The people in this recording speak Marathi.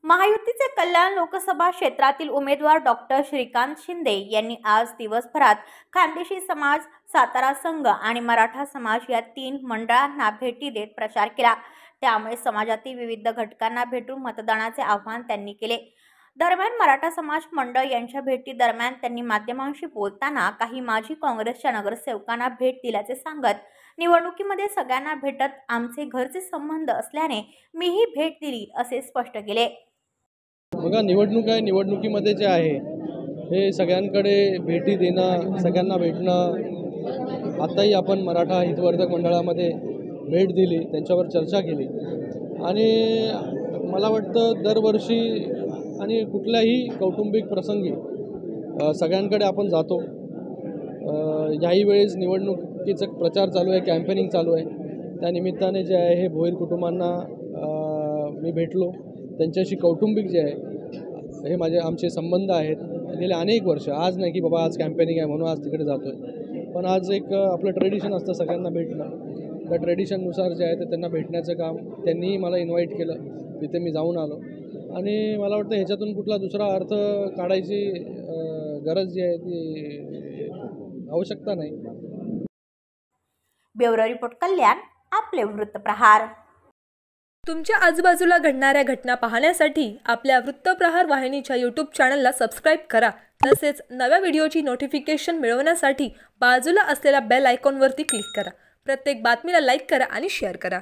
महायुतीचे कल्याण लोकसभा क्षेत्रातील उमेदवार डॉक्टर श्रीकांत शिंदे यांनी आज दिवसभरात खानदेशी समाज, सातारा संघ आणि मराठा समाज या 3 मंडळांना भेटी देत प्रचार केला। त्यामुळे समाजातील विविध घटकांना भेटून मतदानाचे आवाहन त्यांनी केले। दरम्यान मराठा समाज मंडळ यांच्या भेटी दरम्यान त्यांनी माध्यमांशी बोलताना काही माजी काँग्रेसच्या नगरसेवकांना भेट दिल्याचे सांगत, निवडणुकीमध्ये सगळ्यांना भेटत आमचे घरचे संबंध असल्याने मीही भेट दिली असे स्पष्ट केले। बघा, निवडणूक आहे, निवडणुकीमध्ये जे आहे हे सगळ्यांकडे भेटी देणं, सगळ्यांना भेटणं। आताही आपण मराठा हितवर्धक मंडळामध्ये भेट दिली, त्यांच्यावर चर्चा केली आणि मला वाटतं दरवर्षी आणि कुठल्याही कौटुंबिक प्रसंगी सगळ्यांकडे आपण जातो। याही वेळेस निवडणुकीचा प्रचार चालू आहे, कॅम्पेनिंग चालू आहे। त्या निमित्ताने जे आहे हे भोईर कुटुंबांना मी भेटलो। त्यांच्याशी कौटुंबिक जे आहे हे आमचे संबंध आहेत गेले अनेक वर्ष। आज नाही की बाबा आज कॅम्पेनिंग आहे म्हणून आज तिकडे जातो आहे, पण आज एक आपलं ट्रेडिशन असतं सगळ्यांना भेटणं। त्या ट्रेडिशननुसार जे आहे ते त्यांना भेटण्याचं काम त्यांनीही मला इन्व्हाइट केलं, तिथे मी जाऊन आलो आणि मला वाटतं ह्याच्यातून कुठला दुसरा अर्थ काढायची गरज जी आहे ती आवश्यकता नाही। ब्युरो रिपोर्ट, कल्याण, आपले वृत्तप्रहार। तुमच्या आजूबाजूला घडणाऱ्या घटना पाहण्यासाठी आपल्या वृत्तप्रहार वाहिनीच्या YouTube चॅनलला सबस्क्राईब करा। तसेच नव्या व्हिडिओची नोटिफिकेशन मिळवण्यासाठी बाजूला असलेल्या बेल आयकॉनवरती क्लिक करा। प्रत्येक बातमीला लाईक करा आणि शेअर करा।